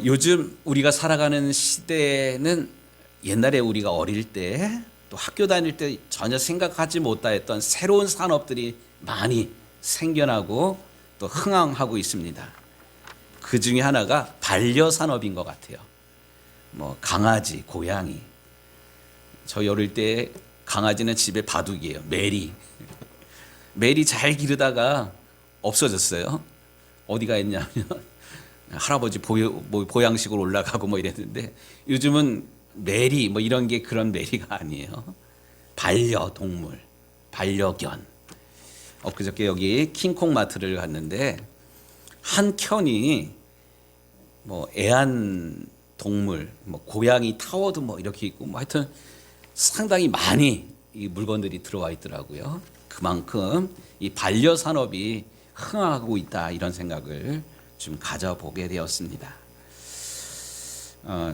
요즘 우리가 살아가는 시대는 옛날에 우리가 어릴 때 또 학교 다닐 때 전혀 생각하지 못했던 새로운 산업들이 많이 생겨나고 또 흥황하고 있습니다. 그 중에 하나가 반려산업인 것 같아요. 뭐 강아지, 고양이. 저희 어릴 때 강아지는 집에 바둑이에요. 메리. 메리 잘 기르다가 없어졌어요. 어디가 있냐면 할아버지 보양식으로 올라가고 뭐 이랬는데 요즘은 메리 뭐 이런 게 그런 메리가 아니에요. 반려동물, 반려견. 엊그저께 여기 킹콩마트를 갔는데 한 켠이 뭐 애완동물, 뭐 고양이 타워도 뭐 이렇게 있고 뭐 하여튼 상당히 많이 이 물건들이 들어와 있더라고요. 그만큼 이 반려산업이 흥하고 있다 이런 생각을 좀 가져보게 되었습니다.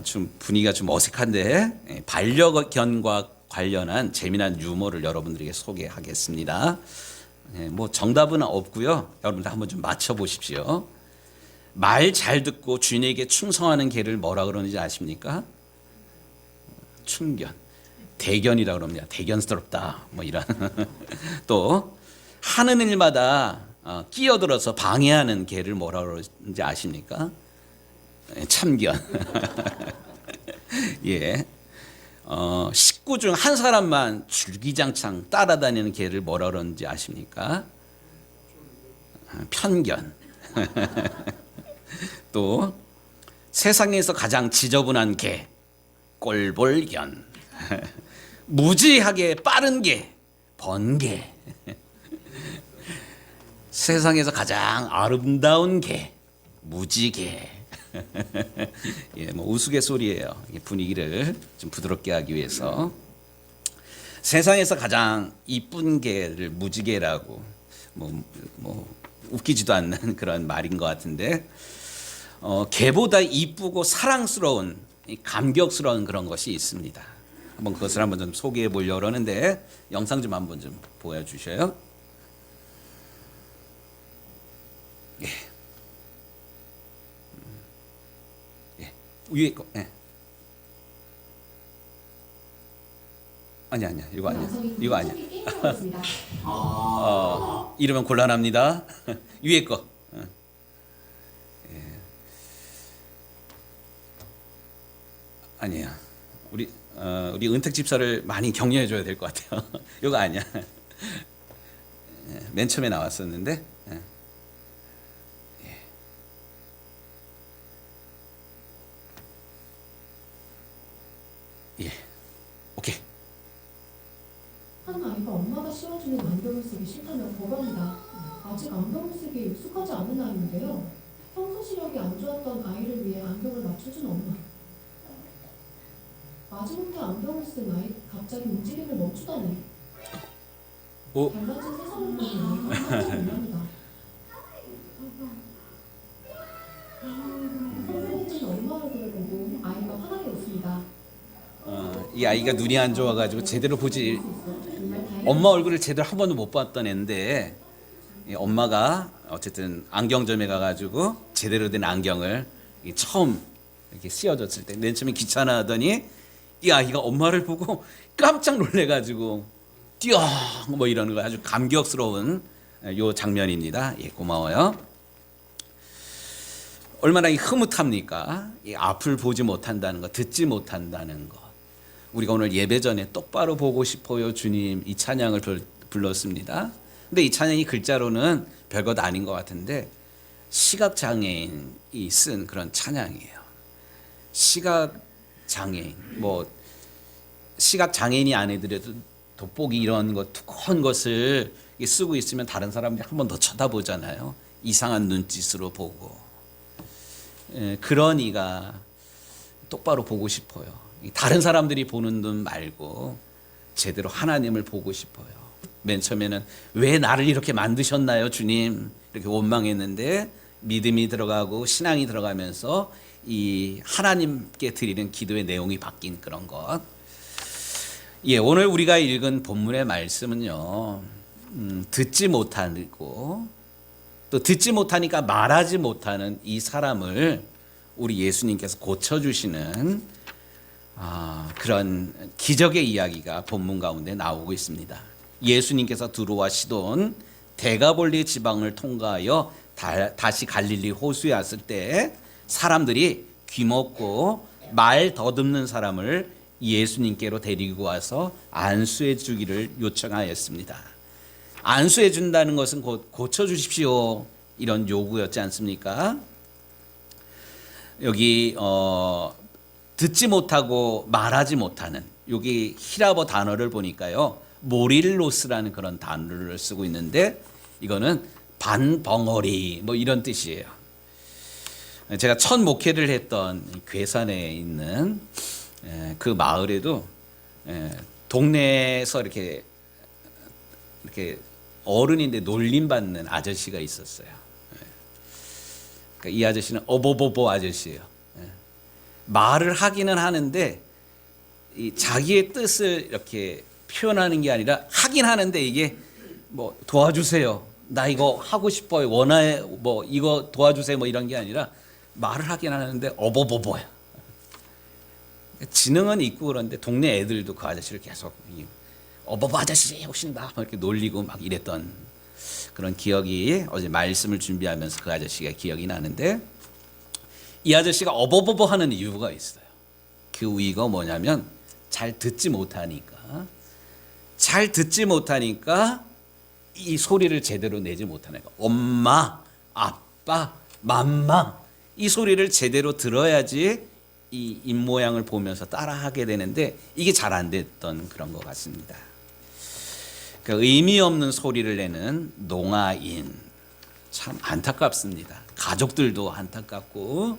좀 분위기가 좀 어색한데 반려견과 관련한 재미난 유머를 여러분들에게 소개하겠습니다. 뭐 정답은 없고요. 여러분들 한번 좀 맞춰보십시오. 말 잘 듣고 주인에게 충성하는 개를 뭐라 그러는지 아십니까? 충견. 대견이라 그럽니다. 대견스럽다. 뭐 이런. 또 하는 일마다 끼어들어서 방해하는 개를 뭐라 그러는지 아십니까? 참견. 예. 식구 중 한 사람만 줄기장창 따라다니는 개를 뭐라 그러는지 아십니까? 편견. 또 세상에서 가장 지저분한 개, 꼴볼견. 무지하게 빠른 개, 번개. 세상에서 가장 아름다운 개, 무지개. 예, 뭐 우스갯소리예요. 분위기를 좀 부드럽게 하기 위해서. 세상에서 가장 이쁜 개를 무지개라고 뭐 웃기지도 않는 그런 말인 것 같은데 개보다 이쁘고 사랑스러운 감격스러운 그런 것이 있습니다. 한번 그것을 한번 좀 소개해 보려고 하는데 영상 좀 한번 좀 보여주셔요. 예. 위에 거. 예. 아니야. 이거 아니야. 이거 아니야. 이러면 곤란합니다. 위에 거. 예. 아니야. 우리 은택 집사를 많이 격려해 줘야 될 것 같아요. 이거 아니야. 맨 처음에 나왔었는데. 예. 오케이. 한 아이가 엄마가 씌워주는 안경을 쓰기 싫다면 거부합니다. 아직 안경을 쓰기에 익숙하지 않은 아이인데요. 평소 시력이 안 좋았던 아이를 위해 안경을 맞춰준 엄마. 마지못해 안경을 쓴 아이, 갑자기 움직임을 멈추다니. 오. 달라진 세상을 보는 아이가 깜짝 놀랍니다. 선생님은 엄마 얼굴을 보고 아이가 환하게 웃습니다. 이 아이가 눈이 안 좋아가지고 제대로 보지 엄마 얼굴을 제대로 한 번도 못 봤던 애인데 엄마가 어쨌든 안경점에 가가지고 제대로 된 안경을 처음 이렇게 씌워줬을 때 맨 처음에 귀찮아하더니 이 아이가 엄마를 보고 깜짝 놀래가지고 뛰어 뭐 이러는 거 아주 감격스러운 요 장면입니다. 예, 고마워요. 얼마나 흐뭇합니까? 이 앞을 보지 못한다는 것, 듣지 못한다는 것. 우리가 오늘 예배 전에 똑바로 보고 싶어요 주님 이 찬양을 불렀습니다. 근데 이 찬양이 글자로는 별것 아닌 것 같은데 시각장애인이 쓴 그런 찬양이에요. 시각장애인, 뭐 시각장애인이 아니더라도 돋보기 이런 것 두꺼운 것을 쓰고 있으면 다른 사람들이 한 번 더 쳐다보잖아요. 이상한 눈짓으로 보고. 그런 이가 똑바로 보고 싶어요. 다른 사람들이 보는 눈 말고 제대로 하나님을 보고 싶어요. 맨 처음에는 왜 나를 이렇게 만드셨나요 주님 이렇게 원망했는데 믿음이 들어가고 신앙이 들어가면서 이 하나님께 드리는 기도의 내용이 바뀐 그런 것. 예, 오늘 우리가 읽은 본문의 말씀은요 듣지 못하고 또 듣지 못하니까 말하지 못하는 이 사람을 우리 예수님께서 고쳐주시는 그런 기적의 이야기가 본문 가운데 나오고 있습니다. 예수님께서 두로와 시돈 데가볼리 지방을 통과하여 다시 갈릴리 호수에 왔을 때 사람들이 귀먹고 말 더듬는 사람을 예수님께로 데리고 와서 안수해 주기를 요청하였습니다. 안수해 준다는 것은 곧 고쳐주십시오 이런 요구였지 않습니까? 여기 듣지 못하고 말하지 못하는, 여기 히라버 단어를 보니까요 모릴로스라는 그런 단어를 쓰고 있는데 이거는 반벙어리 뭐 이런 뜻이에요. 제가 첫 목회를 했던 괴산에 있는 그 마을에도 동네에서 이렇게 어른인데 놀림받는 아저씨가 있었어요. 그러니까 이 아저씨는 어버버버 아저씨예요. 말을 하기는 하는데 이 자기의 뜻을 이렇게 표현하는 게 아니라 하긴 하는데 이게 뭐 도와주세요, 나 이거 하고 싶어요, 원해, 뭐 이거 도와주세요, 뭐 이런 게 아니라 말을 하긴 하는데 어버버버야. 지능은 있고 그런데 동네 애들도 그 아저씨를 계속 어버버 아저씨 오신다 막 이렇게 놀리고 막 이랬던 그런 기억이 어제 말씀을 준비하면서 그 아저씨가 기억이 나는데, 이 아저씨가 어버버버 하는 이유가 있어요. 그 이유가 뭐냐면 잘 듣지 못하니까 이 소리를 제대로 내지 못하니까 엄마, 아빠, 맘마 이 소리를 제대로 들어야지 이 입모양을 보면서 따라하게 되는데 이게 잘 안 됐던 그런 것 같습니다. 그러니까 의미 없는 소리를 내는 농아인, 참 안타깝습니다. 가족들도 안타깝고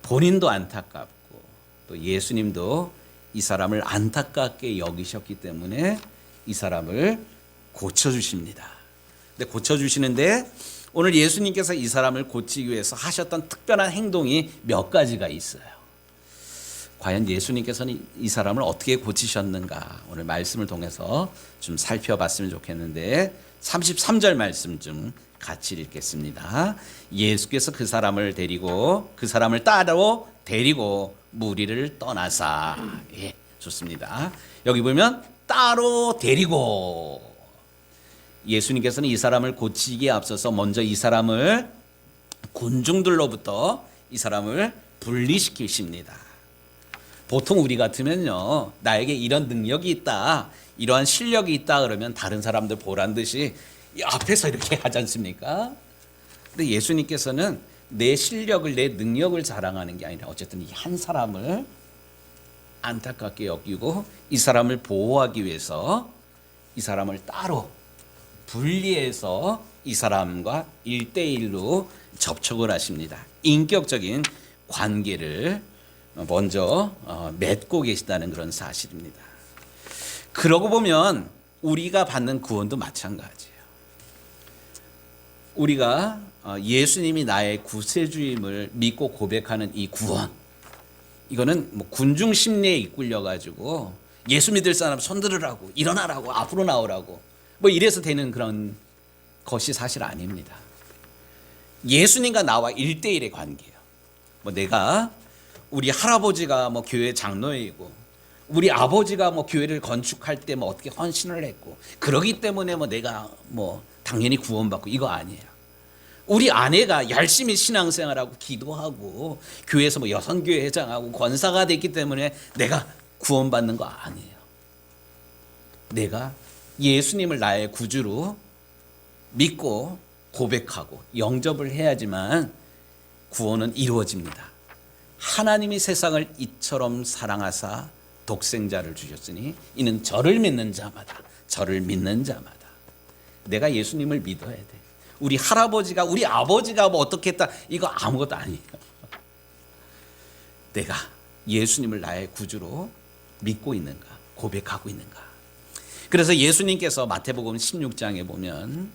본인도 안타깝고 또 예수님도 이 사람을 안타깝게 여기셨기 때문에 이 사람을 고쳐주십니다. 근데 고쳐주시는데 오늘 예수님께서 이 사람을 고치기 위해서 하셨던 특별한 행동이 몇 가지가 있어요. 과연 예수님께서는 이 사람을 어떻게 고치셨는가, 오늘 말씀을 통해서 좀 살펴봤으면 좋겠는데 33절 말씀 좀 같이 읽겠습니다. 예수께서 그 사람을 따로 데리고 무리를 떠나사. 예, 좋습니다. 여기 보면 따로 데리고, 예수님께서는 이 사람을 고치기에 앞서서 먼저 이 사람을 군중들로부터 이 사람을 분리시키십니다. 보통 우리 같으면요, 나에게 이런 능력이 있다, 이러한 실력이 있다 그러면 다른 사람들 보란 듯이 앞에서 이렇게 하지 않습니까? 근데 예수님께서는 내 실력을, 내 능력을 자랑하는 게 아니라 어쨌든 이 한 사람을 안타깝게 여기고 이 사람을 보호하기 위해서 이 사람을 따로 분리해서 이 사람과 1대1로 접촉을 하십니다. 인격적인 관계를 먼저 맺고 계시다는 그런 사실입니다. 그러고 보면 우리가 받는 구원도 마찬가지예요. 우리가 예수님이 나의 구세주임을 믿고 고백하는 이 구원, 이거는 뭐 군중 심리에 이끌려 가지고 예수 믿을 사람 손 들으라고, 일어나라고, 앞으로 나오라고 뭐 이래서 되는 그런 것이 사실 아닙니다. 예수님과 나와 1대1의 관계예요. 뭐 내가, 우리 할아버지가 뭐 교회 장로이고 우리 아버지가 뭐 교회를 건축할 때 뭐 어떻게 헌신을 했고 그러기 때문에 뭐 내가 뭐 당연히 구원받고 이거 아니에요. 우리 아내가 열심히 신앙생활하고 기도하고 교회에서 뭐 여성교회 회장하고 권사가 됐기 때문에 내가 구원받는 거 아니에요. 내가 예수님을 나의 구주로 믿고 고백하고 영접을 해야지만 구원은 이루어집니다. 하나님이 세상을 이처럼 사랑하사 독생자를 주셨으니 이는 저를 믿는 자마다 내가 예수님을 믿어야 돼. 우리 할아버지가, 우리 아버지가 뭐 어떻게 했다, 이거 아무것도 아니에요. 내가 예수님을 나의 구주로 믿고 있는가, 고백하고 있는가. 그래서 예수님께서 마태복음 16장에 보면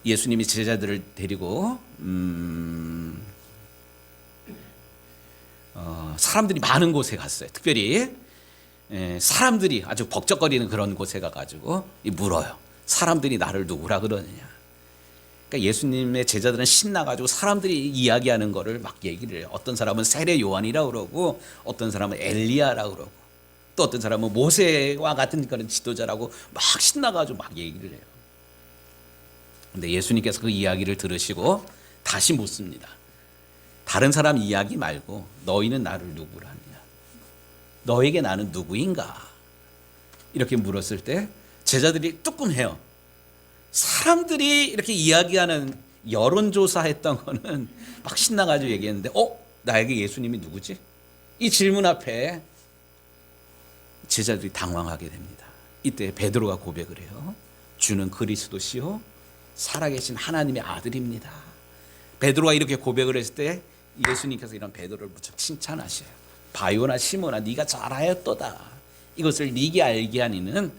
예수님이 제자들을 데리고 사람들이 많은 곳에 갔어요. 특별히 사람들이 아주 벅적거리는 그런 곳에 가가지고 물어요. 사람들이 나를 누구라 그러느냐. 그러니까 예수님의 제자들은 신나가지고 사람들이 이야기하는 거를 막 얘기를 해요. 어떤 사람은 세례 요한이라고 그러고 어떤 사람은 엘리야라고 그러고 또 어떤 사람은 모세와 같은 그런 지도자라고 막 신나가지고 막 얘기를 해요. 근데 예수님께서 그 이야기를 들으시고 다시 묻습니다. 다른 사람 이야기 말고 너희는 나를 누구라 하느냐? 너에게 나는 누구인가? 이렇게 물었을 때 제자들이 뜨끔해요. 사람들이 이렇게 이야기하는 여론조사했던 거는 막 신나가지고 얘기했는데 나에게 예수님이 누구지? 이 질문 앞에 제자들이 당황하게 됩니다. 이때 베드로가 고백을 해요. 주는 그리스도시요 살아계신 하나님의 아들입니다. 베드로가 이렇게 고백을 했을 때 예수님께서 이런 베드로를 무척 칭찬하셔요. 바요나 시몬아 네가 잘하였도다. 이것을 네게 알게 하니는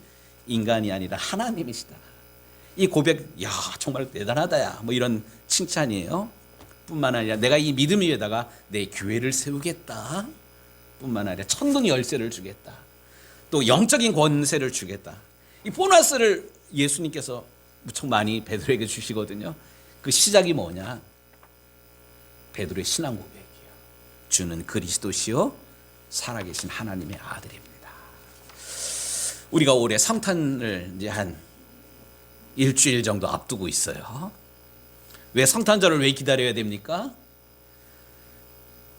인간이 아니라 하나님이시다. 이 고백 정말 대단하다야 뭐 이런 칭찬이에요. 뿐만 아니라 내가 이 믿음 위에다가 내 교회를 세우겠다. 뿐만 아니라 천국 열쇠를 주겠다. 또 영적인 권세를 주겠다. 이 보너스를 예수님께서 무척 많이 베드로에게 주시거든요. 그 시작이 뭐냐? 베드로의 신앙 고백이에요. 주는 그리스도시요 살아계신 하나님의 아들입니다. 우리가 올해 성탄을 이제 한 일주일 정도 앞두고 있어요. 왜 성탄절을 왜 기다려야 됩니까?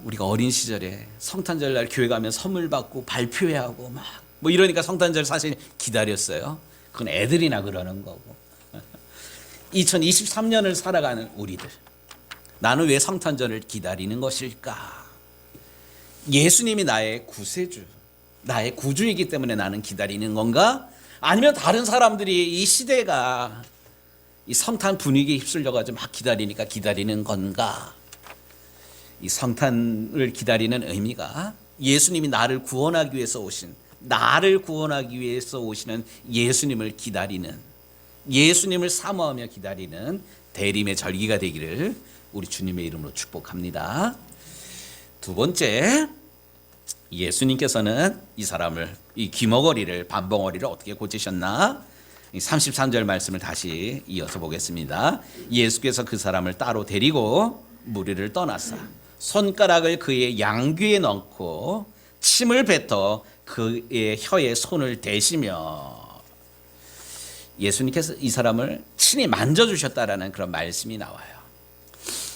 우리가 어린 시절에 성탄절 날 교회 가면 선물 받고 발표회 하고 막 뭐 이러니까 성탄절 사실 기다렸어요. 그건 애들이나 그러는 거고. 2023년을 살아가는 우리들, 나는 왜 성탄절을 기다리는 것일까? 예수님이 나의 구세주, 나의 구주이기 때문에 나는 기다리는 건가? 아니면 다른 사람들이 이 시대가 이 성탄 분위기에 휩쓸려가지고 막 기다리니까 기다리는 건가? 이 성탄을 기다리는 의미가 예수님이 나를 구원하기 위해서 오시는 예수님을 기다리는, 예수님을 사모하며 기다리는 대림의 절기가 되기를 우리 주님의 이름으로 축복합니다. 두 번째, 예수님께서는 이 사람을, 이 귀머거리를, 반벙어리를 어떻게 고치셨나? 33절 말씀을 다시 이어서 보겠습니다. 예수께서 그 사람을 따로 데리고 무리를 떠나사 손가락을 그의 양귀에 넣고 침을 뱉어 그의 혀에 손을 대시며, 예수님께서 이 사람을 친히 만져주셨다라는 그런 말씀이 나와요.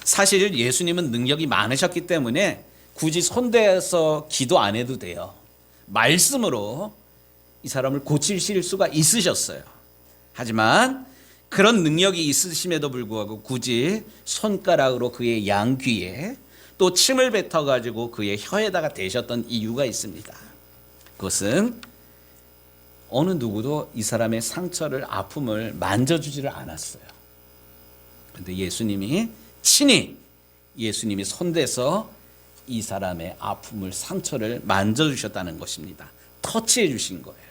사실 예수님은 능력이 많으셨기 때문에 굳이 손대서 기도 안 해도 돼요. 말씀으로 이 사람을 고치실 수가 있으셨어요. 하지만 그런 능력이 있으심에도 불구하고 굳이 손가락으로 그의 양귀에 또 침을 뱉어가지고 그의 혀에다가 대셨던 이유가 있습니다. 그것은 어느 누구도 이 사람의 상처를, 아픔을 만져주지를 않았어요. 그런데 예수님이 친히 예수님이 손대서 이 사람의 아픔을, 상처를 만져주셨다는 것입니다. 터치해 주신 거예요.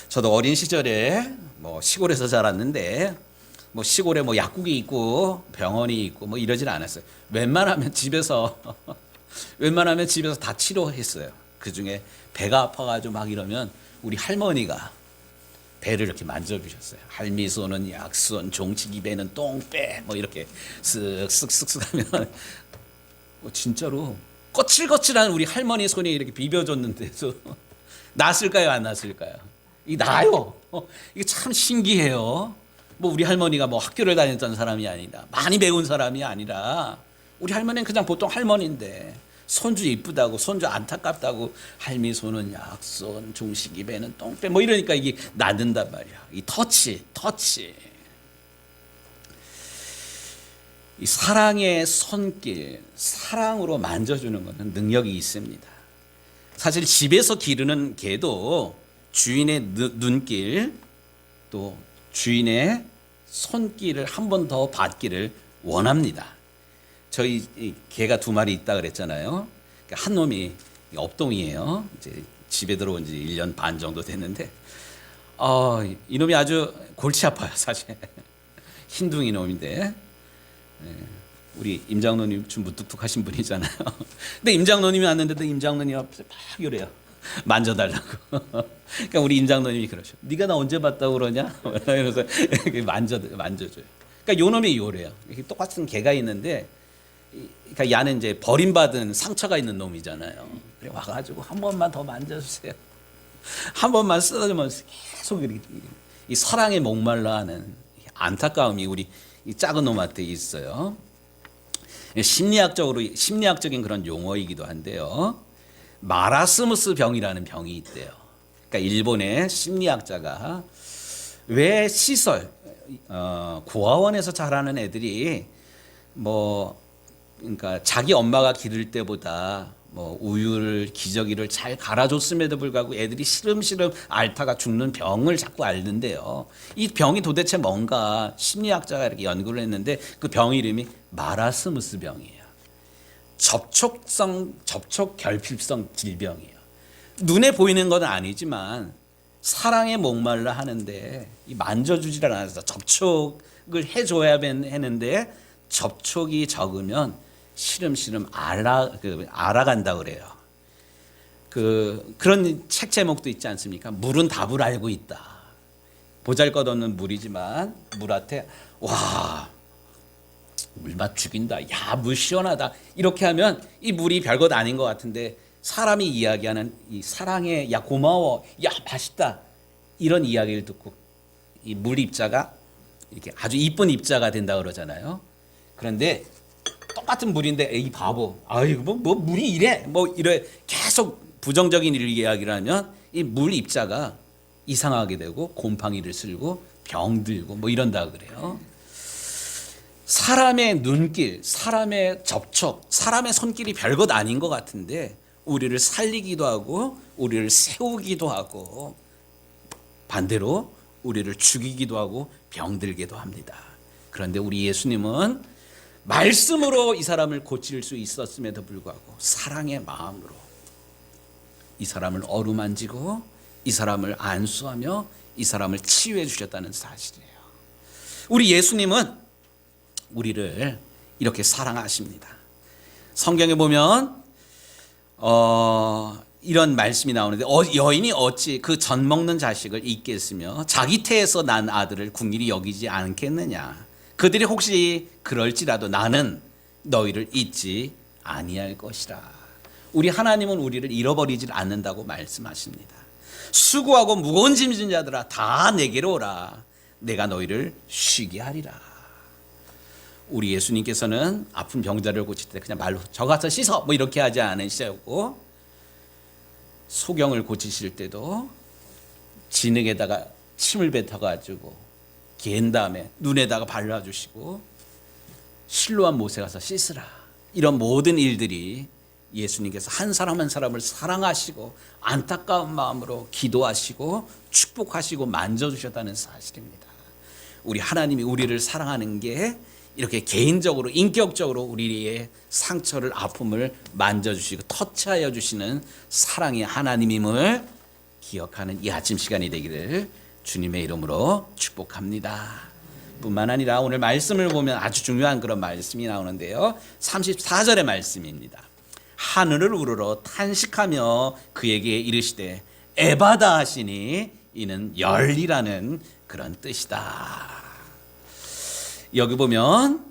저도 어린 시절에 시골에서 자랐는데 시골에 약국이 있고 병원이 있고 이러질 않았어요. 웬만하면 집에서 다 치료했어요. 그 중에 배가 아파가지고 막 이러면 우리 할머니가 배를 이렇게 만져주셨어요. 할미손은 약손, 종치기 배는 똥배 이렇게 쓱쓱쓱쓱 하면 진짜로 거칠거칠한 우리 할머니 손이 이렇게 비벼줬는데도 낫을까요, 안 낫을까요? 이게 나요. 이게 참 신기해요. 우리 할머니가 학교를 다녔던 사람이 아니라, 많이 배운 사람이 아니라, 우리 할머니는 그냥 보통 할머니인데 손주 이쁘다고, 손주 안타깝다고 할미 손은 약손, 종식이 배는 똥배 이러니까 이게 낫는단 말이야. 이 터치. 이 사랑의 손길, 사랑으로 만져주는 것은 능력이 있습니다. 사실 집에서 기르는 개도 주인의 눈길, 또 주인의 손길을 한 번 더 받기를 원합니다. 저희 개가 2마리 있다 그랬잖아요. 한 놈이 업동이에요. 이제 집에 들어온 지 1년 반 정도 됐는데, 이놈이 아주 골치 아파요, 사실. 흰둥이 놈인데, 우리 임장로님 좀 무뚝뚝하신 분이잖아요. 근데 임장로님이 왔는데도 임장로님 앞에서 막 이래요. 만져달라고. 그러니까 우리 임장로님이 그러셔. 네가 나 언제 봤다고 그러냐? 이러면서 만져줘요. 그러니까 요 놈이 요래요. 이렇게 똑같은 개가 있는데, 그러니까 야는 이제 버림받은 상처가 있는 놈이잖아요. 그래 와가지고 한 번만 더 만져주세요. 한 번만 쓰다듬으면서 계속 이렇게 이 사랑에 목말라하는 안타까움이 우리 이 작은 놈한테 있어요. 심리학적인 그런 용어이기도 한데요. 마라스무스 병이라는 병이 있대요. 그러니까 일본의 심리학자가 왜 시설, 고아원에서 자라는 애들이 그러니까 자기 엄마가 기를 때보다 우유를 기저귀를 잘 갈아줬음에도 불구하고 애들이 시름시름 앓다가 죽는 병을 자꾸 앓는데요. 이 병이 도대체 뭔가 심리학자가 이렇게 연구를 했는데 그 병 이름이 마라스무스 병이에요. 접촉 결핍성 질병이에요. 눈에 보이는 건 아니지만 사랑에 목말라 하는데 이 만져주지를 않아서 접촉을 해줘야 하는데 접촉이 적으면 시름시름 알아간다 그래요. 그런 책 제목도 있지 않습니까? 물은 답을 알고 있다. 보잘것없는 물이지만 물한테 와 물맛 죽인다. 야, 물 시원하다. 이렇게 하면 이 물이 별것 아닌 것 같은데 사람이 이야기하는 이 사랑에 야 고마워, 야 맛있다 이런 이야기를 듣고 이 물 입자가 이렇게 아주 이쁜 입자가 된다 그러잖아요. 그런데 똑같은 물인데 이 바보, 아이고 뭐 물이 이래 이래 계속 부정적인 이야기를 하면 이 물 입자가 이상하게 되고 곰팡이를 쓸고 병들고 이런다 그래요. 사람의 눈길, 사람의 접촉, 사람의 손길이 별것 아닌 것 같은데 우리를 살리기도 하고 우리를 세우기도 하고 반대로 우리를 죽이기도 하고 병들기도 합니다. 그런데 우리 예수님은 말씀으로 이 사람을 고칠 수 있었음에도 불구하고 사랑의 마음으로 이 사람을 어루만지고 이 사람을 안수하며 이 사람을 치유해 주셨다는 사실이에요. 우리 예수님은 우리를 이렇게 사랑하십니다. 성경에 보면 이런 말씀이 나오는데 여인이 어찌 그 젖 먹는 자식을 잊겠으며 자기 태에서 난 아들을 궁일이 여기지 않겠느냐. 그들이 혹시 그럴지라도 나는 너희를 잊지 아니할 것이라. 우리 하나님은 우리를 잃어버리질 않는다고 말씀하십니다. 수고하고 무거운 짐진 자들아 다 내게로 오라. 내가 너희를 쉬게 하리라. 우리 예수님께서는 아픈 병자를 고칠 때 그냥 말로 저 가서 씻어 이렇게 하지 않으시고 소경을 고치실 때도 진흙에다가 침을 뱉어가지고 갠 다음에 눈에다가 발라주시고 실로한 못에 가서 씻으라. 이런 모든 일들이 예수님께서 한 사람 한 사람을 사랑하시고 안타까운 마음으로 기도하시고 축복하시고 만져주셨다는 사실입니다. 우리 하나님이 우리를 사랑하는 게 이렇게 개인적으로 인격적으로 우리의 상처를 아픔을 만져주시고 터치하여 주시는 사랑의 하나님임을 기억하는 이 아침 시간이 되기를 주님의 이름으로 축복합니다. 뿐만 아니라 오늘 말씀을 보면 아주 중요한 그런 말씀이 나오는데요. 34절의 말씀입니다. 하늘을 우러러 탄식하며 그에게 이르시되 에바다 하시니 이는 열리라는 그런 뜻이다. 여기 보면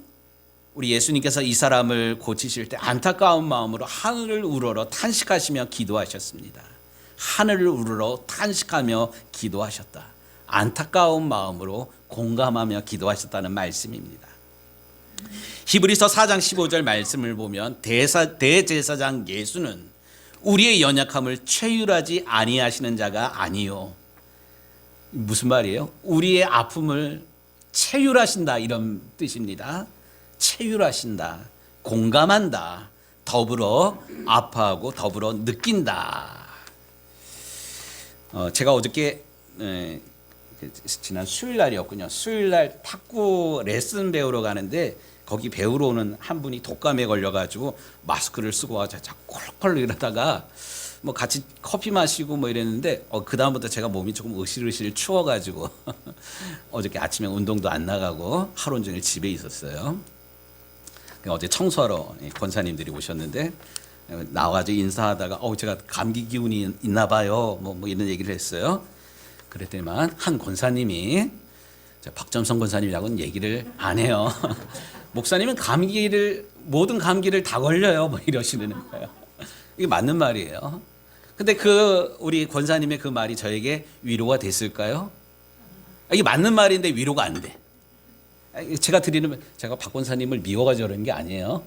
우리 예수님께서 이 사람을 고치실 때 안타까운 마음으로 하늘을 우러러 탄식하시며 기도하셨습니다. 하늘을 우러러 탄식하며 기도하셨다. 안타까운 마음으로 공감하며 기도하셨다는 말씀입니다. 히브리서 4장 15절 말씀을 보면 대제사장 예수는 우리의 연약함을 체휼하지 아니하시는 자가 아니요. 무슨 말이에요? 우리의 아픔을 체휼하신다 이런 뜻입니다. 체휼하신다, 공감한다, 더불어 아파하고 더불어 느낀다. 제가 어저께 지난 수요일 날이었군요. 수요일 날 탁구 레슨 배우러 가는데 거기 배우러 오는 한 분이 독감에 걸려가지고 마스크를 쓰고 와서 자꾸 콜콜 이러다가 같이 커피 마시고 이랬는데 그 다음부터 제가 몸이 조금 으실으실 추워가지고 어저께 아침에 운동도 안 나가고 하루 종일 집에 있었어요. 어제 청소하러 권사님들이 오셨는데 나와가지고 인사하다가 제가 감기 기운이 있나 봐요. 이런 얘기를 했어요. 그랬더니만 한 권사님이 박점성 권사님이라고는 얘기를 안 해요. 목사님은 모든 감기를 다 걸려요. 뭐 이러시는 거예요. 이게 맞는 말이에요. 근데 우리 권사님의 그 말이 저에게 위로가 됐을까요? 이게 맞는 말인데 위로가 안 돼. 제가 박 권사님을 미워가지고 그러는 게 아니에요.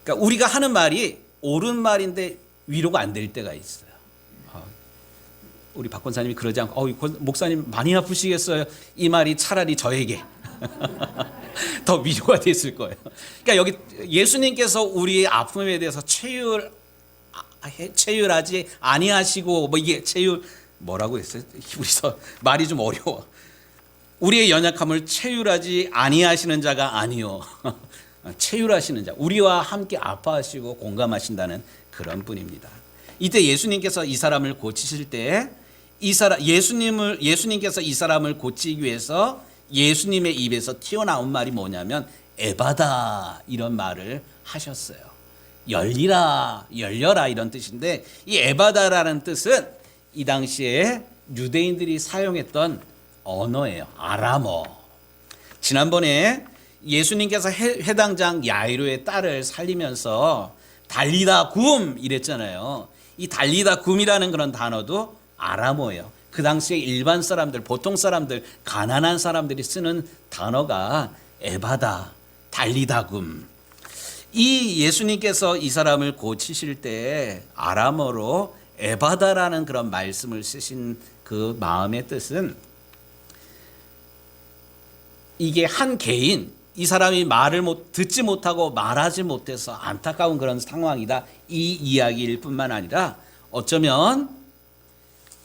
그러니까 우리가 하는 말이 옳은 말인데 위로가 안 될 때가 있어요. 우리 박 권사님이 그러지 않고 목사님 많이 아프시겠어요. 이 말이 차라리 저에게 더 위로가 됐을 거예요. 그러니까 여기 예수님께서 우리의 아픔에 대해서 체휼하지 아니하시고 뭐 이게 뭐라고 했어요? 우리서 말이 좀 어려워. 우리의 연약함을 체휼하지 아니하시는 자가 아니요 체휼하시는 자, 우리와 함께 아파하시고 공감하신다는 그런 분입니다. 이때 예수님께서 이 사람을 고치실 때 예수님께서 이 사람을 고치기 위해서 예수님의 입에서 튀어나온 말이 뭐냐면 에바다 이런 말을 하셨어요. 열리라, 열려라 이런 뜻인데 이 에바다라는 뜻은 이 당시에 유대인들이 사용했던 언어예요. 아람어. 지난번에 예수님께서 회당장 야이로의 딸을 살리면서 달리다 굼 이랬잖아요. 이 달리다 굼이라는 그런 단어도 아람어예요. 그 당시에 일반 사람들, 보통 사람들, 가난한 사람들이 쓰는 단어가 에바다, 달리다 굼. 이 예수님께서 이 사람을 고치실 때 아람어로 에바다라는 그런 말씀을 쓰신 그 마음의 뜻은 이게 한 개인, 이 사람이 말을 듣지 못하고 말하지 못해서 안타까운 그런 상황이다. 이 이야기일 뿐만 아니라 어쩌면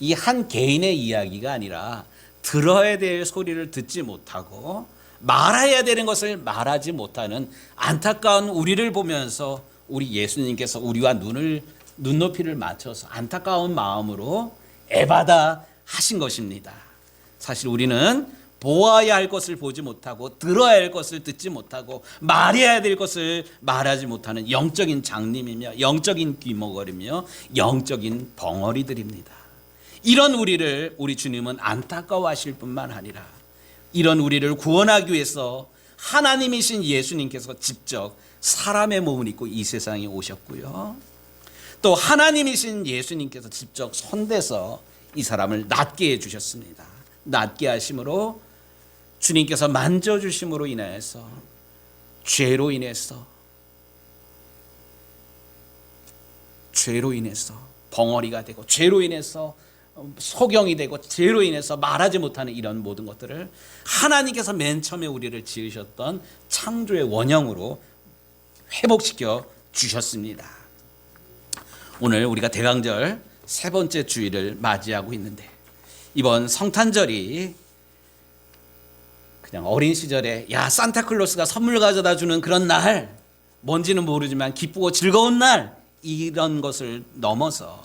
이 한 개인의 이야기가 아니라 들어야 될 소리를 듣지 못하고 말해야 되는 것을 말하지 못하는 안타까운 우리를 보면서 우리 예수님께서 우리와 눈높이를 맞춰서 안타까운 마음으로 에바다 하신 것입니다. 사실 우리는 보아야 할 것을 보지 못하고 들어야 할 것을 듣지 못하고 말해야 될 것을 말하지 못하는 영적인 장님이며 영적인 귀머거리며 영적인 벙어리들입니다. 이런 우리를 우리 주님은 안타까워하실 뿐만 아니라 이런 우리를 구원하기 위해서 하나님이신 예수님께서 직접 사람의 몸을 입고 이 세상에 오셨고요. 또 하나님이신 예수님께서 직접 손대서 이 사람을 낫게 해주셨습니다. 낫게 하심으로 주님께서 만져주심으로 인해서 죄로 인해서 벙어리가 되고 죄로 인해서 소경이 되고 죄로 인해서 말하지 못하는 이런 모든 것들을 하나님께서 맨 처음에 우리를 지으셨던 창조의 원형으로 회복시켜 주셨습니다. 오늘 우리가 대강절 세 번째 주일을 맞이하고 있는데 이번 성탄절이 그냥 어린 시절에 산타클로스가 선물 가져다 주는 그런 날, 뭔지는 모르지만 기쁘고 즐거운 날, 이런 것을 넘어서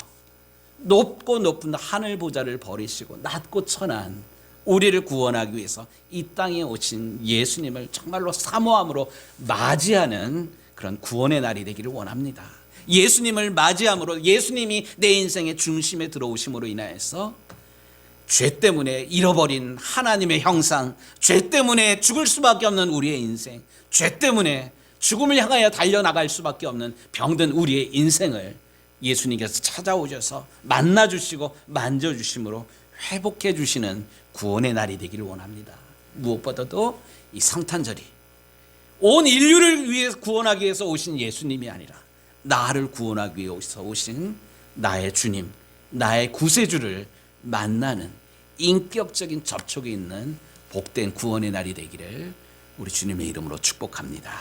높고 높은 하늘 보좌를 버리시고 낮고 천한 우리를 구원하기 위해서 이 땅에 오신 예수님을 정말로 사모함으로 맞이하는 그런 구원의 날이 되기를 원합니다. 예수님을 맞이함으로 예수님이 내 인생의 중심에 들어오심으로 인하여서 죄 때문에 잃어버린 하나님의 형상, 죄 때문에 죽을 수밖에 없는 우리의 인생, 죄 때문에 죽음을 향하여 달려나갈 수밖에 없는 병든 우리의 인생을 예수님께서 찾아오셔서 만나주시고 만져주심으로 회복해 주시는 구원의 날이 되기를 원합니다. 무엇보다도 이 성탄절이 온 인류를 위해 구원하기 위해서 오신 예수님이 아니라 나를 구원하기 위해서 오신 나의 주님, 나의 구세주를 만나는 인격적인 접촉이 있는 복된 구원의 날이 되기를 우리 주님의 이름으로 축복합니다.